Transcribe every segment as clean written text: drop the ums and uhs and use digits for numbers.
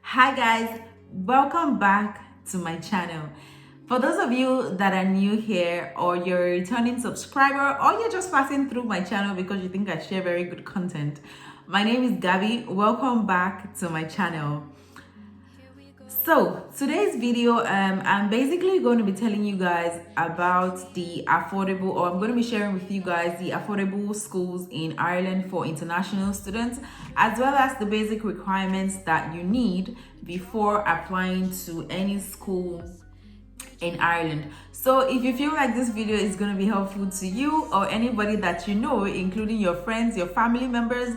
Hi guys, welcome back to my channel. For those of you that are new here, or you're a returning subscriber, or you're just passing through my channel because you think I share very good content, my name is Gabby. Welcome back to my channel. So today's video, I'm basically going to be telling you guys about the affordable, or I'm going to be sharing with you guys the affordable schools in Ireland for international students, as well as the basic requirements that you need before applying to any school in Ireland. So if you feel like this video is going to be helpful to you or anybody that you know, including your friends, your family members,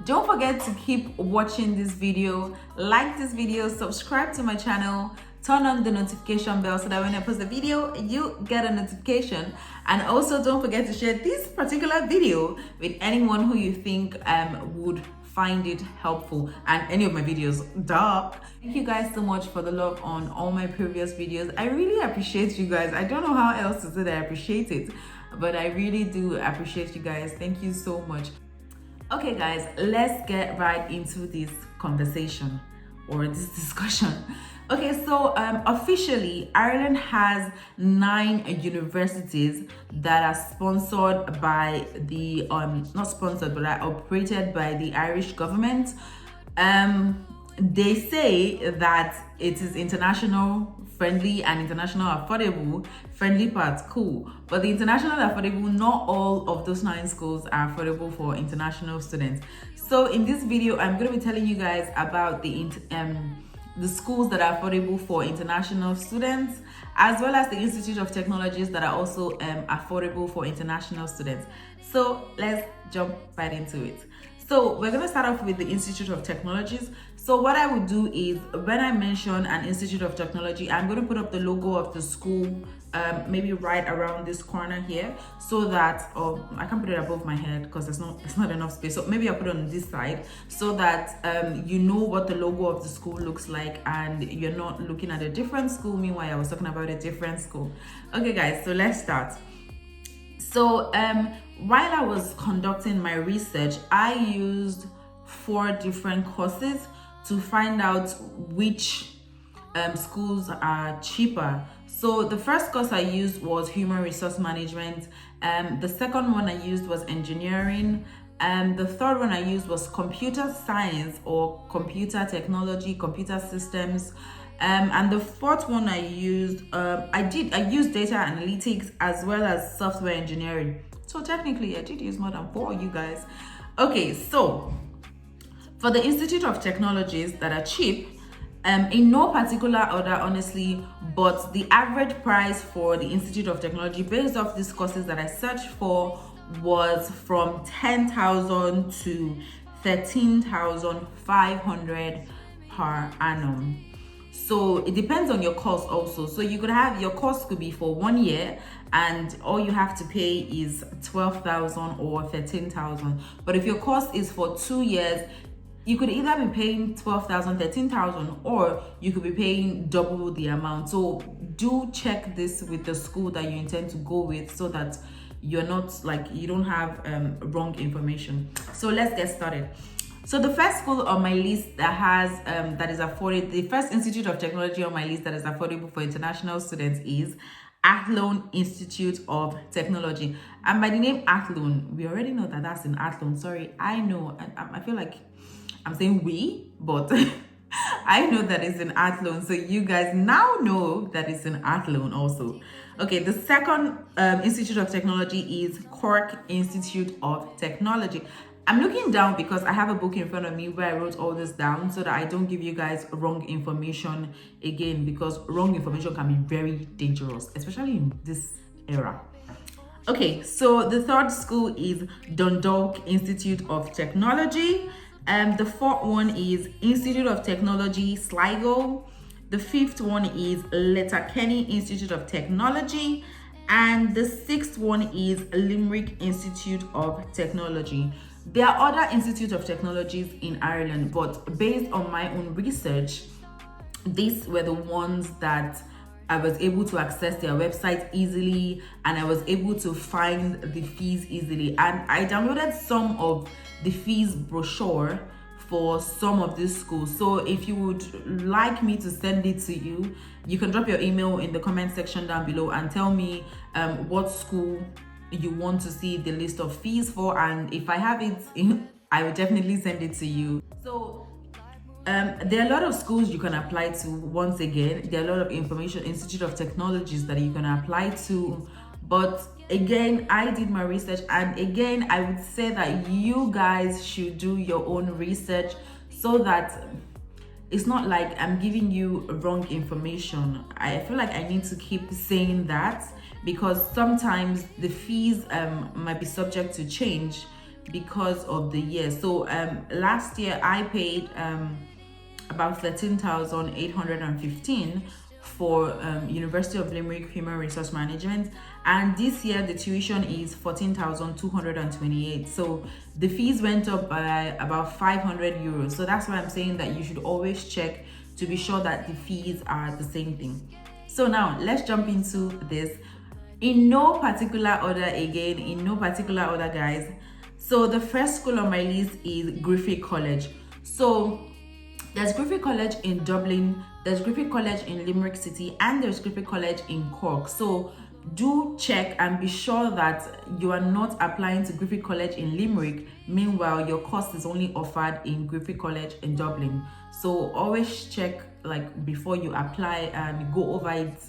don't forget to keep watching this video, like this video, subscribe to my channel, turn on the notification bell so that when I post a video, you get a notification. And also don't forget to share this particular video with anyone who you think would find it helpful, and any of my videos, duh. Thank you guys so much for the love on all my previous videos. I really appreciate you guys. I don't know how else to say that I appreciate it, but I really do appreciate you guys. Thank you so much. Okay guys, let's get right into this conversation or this discussion. Okay, so officially Ireland has 9 universities that are sponsored by the not sponsored but are operated by the Irish government. They say that it is international friendly and international affordable. Friendly part, cool, but the international affordable, not all of those 9 schools are affordable for international students. So in this video, I'm going to be telling you guys about the schools that are affordable for international students, as well as the Institute of Technologies that are also affordable for international students. So let's jump right into it. So we're going to start off with the Institute of Technologies. So what I would do is, when I mention an Institute of Technology, I'm going to put up the logo of the school, maybe right around this corner here, so that, I can't put it above my head because there's not enough space. So maybe I'll put it on this side so that you know what the logo of the school looks like and you're not looking at a different school. Meanwhile, I was talking about a different school. Okay guys, so let's start. So while I was conducting my research, I used 4 different courses to find out which schools are cheaper. So the first course I used was human resource management. The second one I used was engineering. The third one I used was computer science or computer technology, computer systems. And the fourth one I used, I used data analytics as well as software engineering. So technically I did use more than 4, you guys. Okay, so for the Institute of Technologies that are cheap, in no particular order honestly, but the average price for the Institute of Technology based off these courses that I searched for was from 10,000 to 13,500 per annum. So it depends on your course also. So you could have, your course could be for 1 year and all you have to pay is 12,000 or 13,000. But if your course is for 2 years, you could either be paying 12,000, 13,000, or you could be paying double the amount. So do check this with the school that you intend to go with so that you're not you don't have wrong information. So let's get started. So the first school on my list that has that is affordable, the first Institute of Technology on my list that is affordable for international students is Athlone Institute of Technology. And by the name Athlone, we already know that that's in Athlone. Sorry, I know, I feel like I'm saying we, but I know that it's in Athlone. So you guys now know that it's in Athlone also. Okay, the second Institute of Technology is Cork Institute of Technology. I'm looking down because I have a book in front of me where I wrote all this down so that I don't give you guys wrong information again, because wrong information can be very dangerous, especially in this era. Okay, so the third school is Dundalk Institute of Technology. The fourth one is Institute of Technology, Sligo. The fifth one is Letterkenny Institute of Technology. And the sixth one is Limerick Institute of Technology. There are other institutes of technologies in Ireland, but based on my own research, these were the ones that I was able to access their website easily, and I was able to find the fees easily. And I downloaded some of the fees brochure for some of these schools. So if you would like me to send it to you, you can drop your email in the comment section down below and tell me what school you want to see the list of fees for, and if I have it I will definitely send it to you. So there are a lot of schools you can apply to. Once again, there are a lot of information institute of technologies that you can apply to, but again, I did my research, and again, I would say that you guys should do your own research so that it's not like I'm giving you wrong information. I feel like I need to keep saying that because sometimes the fees might be subject to change because of the year. So last year I paid about 13,815 for University of Limerick Human Resource Management, and this year the tuition is 14,228. So the fees went up by about 500 euros. So that's why I'm saying that you should always check to be sure that the fees are the same thing. So now let's jump into this in no particular order, again, in no particular order, guys. So the first school on my list is Griffith College. So there's Griffith College in Dublin, there's Griffith College in Limerick City, and there's Griffith College in Cork. So do check and be sure that you are not applying to Griffith College in Limerick. Meanwhile, your course is only offered in Griffith College in Dublin. So always check like before you apply and go over it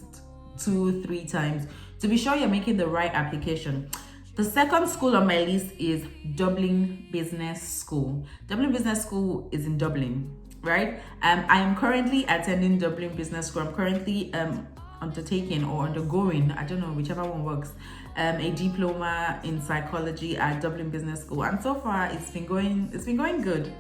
2-3 times to be sure you're making the right application. The second school on my list is Dublin Business School. Dublin Business School is in Dublin, right? I am currently attending Dublin Business School. I'm currently undertaking or undergoing, I don't know, whichever one works, a diploma in psychology at Dublin Business School, and so far it's been going good.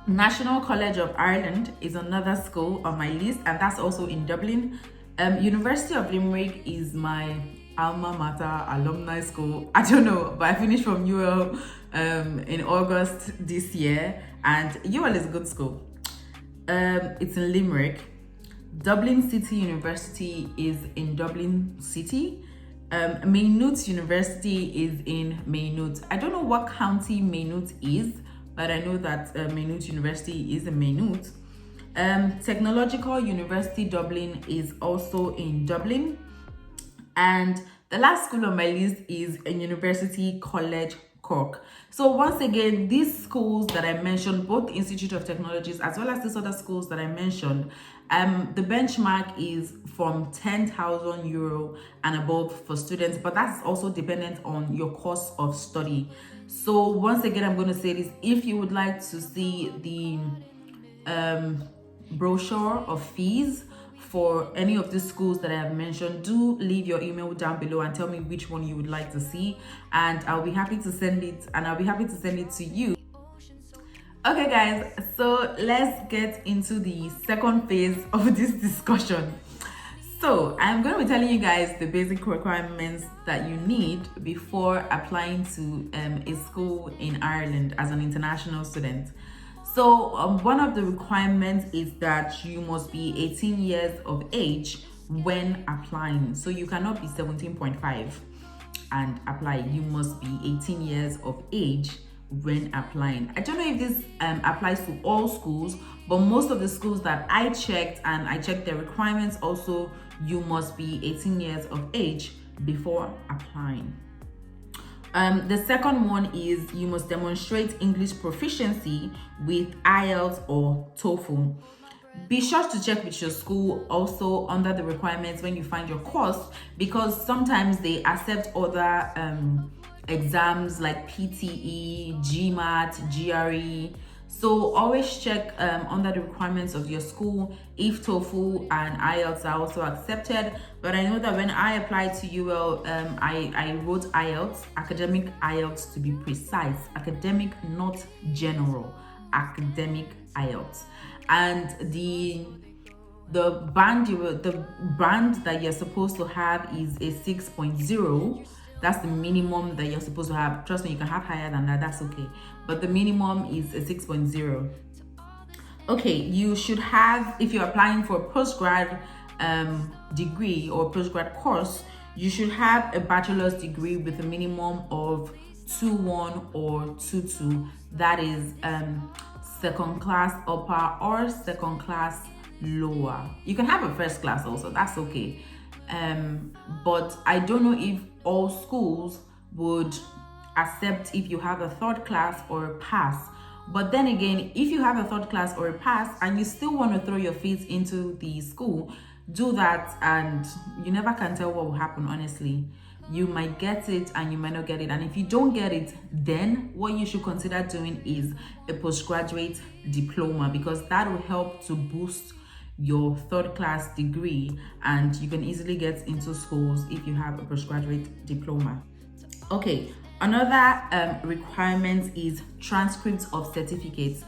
National College of Ireland is another school on my list, and that's also in Dublin. University of Limerick is my alma mater, alumni school. I don't know, but I finished from UL in August this year, and UL is a good school. It's in Limerick. Dublin City University is in Dublin City. Maynooth University is in Maynooth. I don't know what county Maynooth is, but I know that Maynooth University is in Maynooth. Technological University Dublin is also in Dublin. And the last school on my list is a University College Cork. So once again, these schools that I mentioned, both the Institute of Technologies as well as these other schools that I mentioned, the benchmark is from 10,000 euro and above for students, but that's also dependent on your course of study. So once again, I'm going to say this: if you would like to see the brochure of fees for any of the schools that I have mentioned, do leave your email down below and tell me which one you would like to see, and I'll be happy to send it, and I'll be happy to send it to you. Okay guys, so let's get into the second phase of this discussion. So I'm going to be telling you guys the basic requirements that you need before applying to a school in Ireland as an international student. So one of the requirements is that you must be 18 years of age when applying. So you cannot be 17.5 and apply. You must be 18 years of age when applying. I don't know if this applies to all schools, but most of the schools that I checked, and I checked their requirements also, you must be 18 years of age before applying. The second one is you must demonstrate English proficiency with IELTS or TOEFL. Be sure to check with your school also under the requirements when you find your course, because sometimes they accept other exams like PTE, GMAT, GRE. So always check under the requirements of your school if TOEFL and IELTS are also accepted. But I know that when I applied to UL, I wrote IELTS, academic IELTS to be precise, academic, not general, academic IELTS. And the band that you're supposed to have is a 6.0. That's the minimum that you're supposed to have. Trust me, you can have higher than that, that's okay. But the minimum is a 6.0. Okay, you should have, if you're applying for postgrad degree or postgrad course, you should have a bachelor's degree with a minimum of 2:1 or 2:2. That is second class upper or second class lower. You can have a first class also, that's okay. But I don't know if all schools would accept if you have a third class or a pass. But then again, if you have a third class or a pass and you still want to throw your feet into the school, do that, and you never can tell what will happen. Honestly, you might get it and you might not get it, and if you don't get it, then what you should consider doing is a postgraduate diploma, because that will help to boost your third class degree, and you can easily get into schools if you have a postgraduate diploma. Okay, another requirement is transcripts of certificates.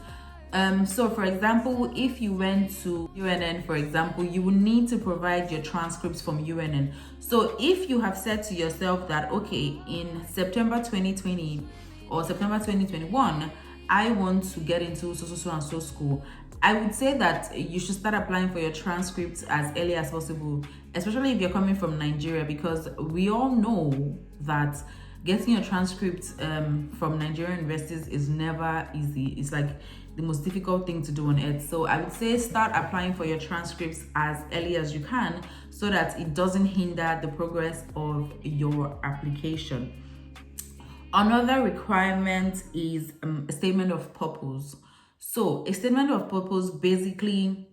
So for example, if you went to UNN, for example, you will need to provide your transcripts from UNN. So if you have said to yourself that, okay, in September 2020 or September 2021, I want to get into so and so school, I would say that you should start applying for your transcripts as early as possible, especially if you're coming from Nigeria, because we all know that getting your transcripts from Nigerian universities is never easy. It's like the most difficult thing to do on earth. So I would say start applying for your transcripts as early as you can, so that it doesn't hinder the progress of your application. Another requirement is a statement of purpose. So a statement of purpose basically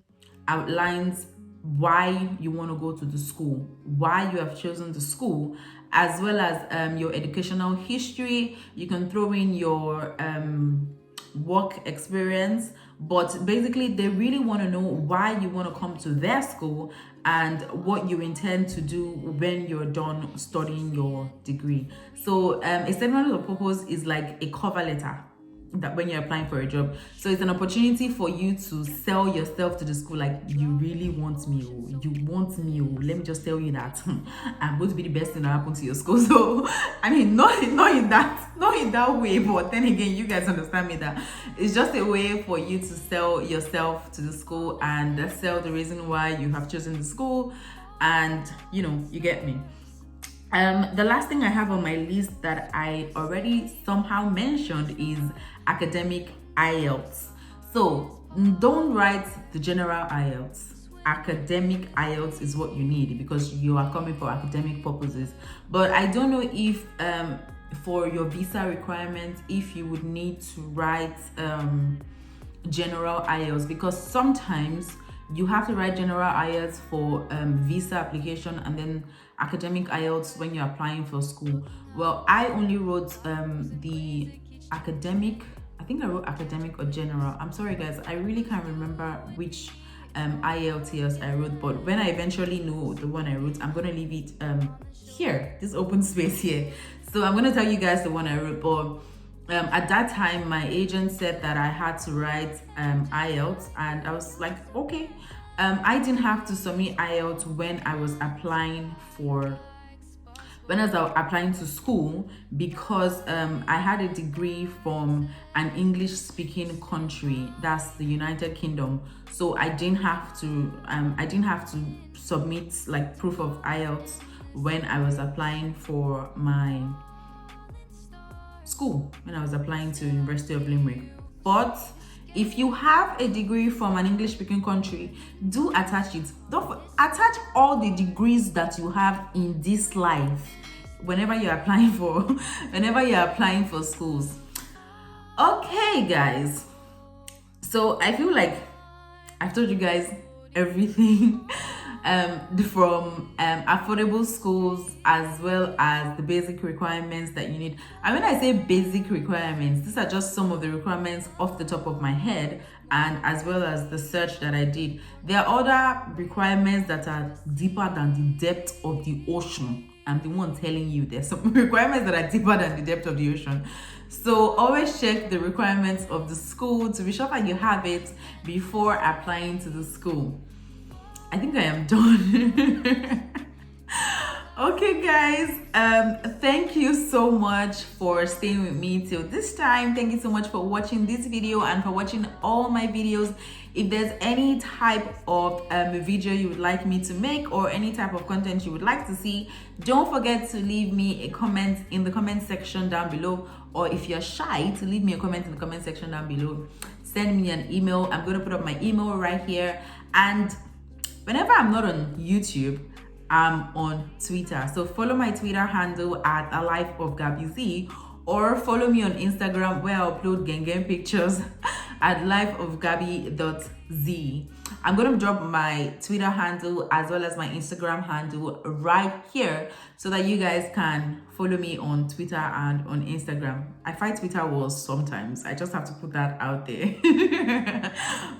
outlines why you want to go to the school, why you have chosen the school, as well as your educational history. You can throw in your work experience, but basically they really want to know why you want to come to their school and what you intend to do when you're done studying your degree. So a statement of purpose is like a cover letter that when you're applying for a job. So it's an opportunity for you to sell yourself to the school, like, you really want me, you want me, let me just tell you that I'm going to be the best thing that happened to your school. So I mean, not in that way, but then again, you guys understand me, that it's just a way for you to sell yourself to the school and sell the reason why you have chosen the school, and you get me. The last thing I have on my list that I already somehow mentioned is academic IELTS. So don't write the general IELTS. Academic IELTS is what you need, because you are coming for academic purposes. But I don't know if for your visa requirements, if you would need to write general IELTS, because sometimes you have to write general IELTS for visa application and then academic IELTS when you're applying for school. Well, I only wrote the academic. I think I wrote academic or general. I'm sorry guys, I really can't remember which IELTS I wrote, but when I eventually know the one I wrote, I'm gonna leave it here, this open space here. So I'm gonna tell you guys the one I wrote. But at that time, my agent said that I had to write IELTS, and I was like, okay. I didn't have to submit IELTS when I was applying to school, because I had a degree from an English-speaking country, that's the United Kingdom. So I didn't have to submit like proof of IELTS when I was applying for my school, when I was applying to University of Limerick. But if you have a degree from an English-speaking country, do attach it. Don't attach all the degrees that you have in this life whenever you're applying for schools. Okay, guys. So I feel like I've told you guys everything from affordable schools as well as the basic requirements that you need. And when I say basic requirements, these are just some of the requirements off the top of my head, and as well as the search that I did. There are other requirements that are deeper than the depth of the ocean. I'm the one telling you there's some requirements that are deeper than the depth of the ocean. So always check the requirements of the school to be sure that you have it before applying to the school. I think I am done. Okay, guys, thank you so much for staying with me till this time. Thank you so much for watching this video and for watching all my videos. If there's any type of video you would like me to make or any type of content you would like to see, don't forget to leave me a comment in the comment section down below, or if you're shy, to leave me a comment in the comment section down below. Send me an email. I'm going to put up my email right here. And whenever I'm not on YouTube, I'm on Twitter. So follow my Twitter handle at @lifeofgabbyz, or follow me on Instagram where I upload gang pictures at lifeofgabby.z. I'm going to drop my Twitter handle as well as my Instagram handle right here so that you guys can follow me on Twitter and on Instagram. I fight Twitter wars sometimes. I just have to put that out there.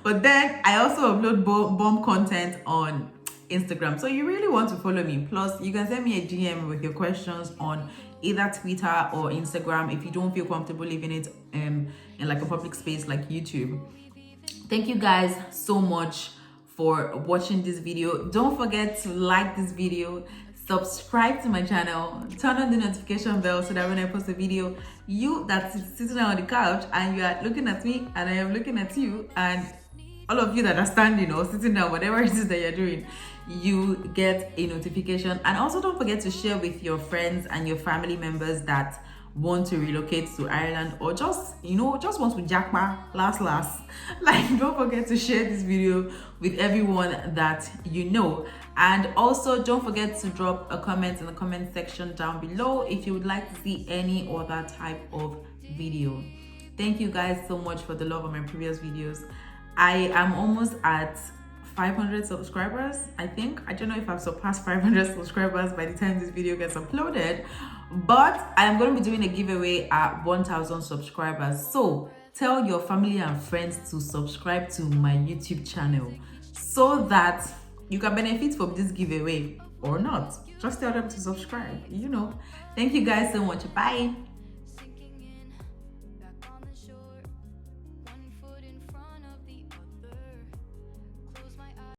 But then I also upload bomb content on Instagram, so you really want to follow me. Plus, you can send me a DM with your questions on either Twitter or Instagram if you don't feel comfortable leaving it in like a public space like YouTube. Thank you guys so much for watching this video. Don't forget to like this video, subscribe to my channel, turn on the notification bell so that when I post a video, you that's sitting on the couch and you are looking at me and I am looking at you, and all of you that are standing or sitting down, whatever it is that you're doing, you get a notification. And also don't forget to share with your friends and your family members that want to relocate to Ireland, or just just want to jackpot last like, don't forget to share this video with everyone that you know. And also don't forget to drop a comment in the comment section down below if you would like to see any other type of video. Thank you guys so much for the love of my previous videos. I am almost at 500 subscribers, I think. I don't know if I've surpassed 500 subscribers by the time this video gets uploaded, but I am going to be doing a giveaway at 1,000 subscribers. So tell your family and friends to subscribe to my YouTube channel so that you can benefit from this giveaway, or not. Just tell them to subscribe, Thank you guys so much. Bye.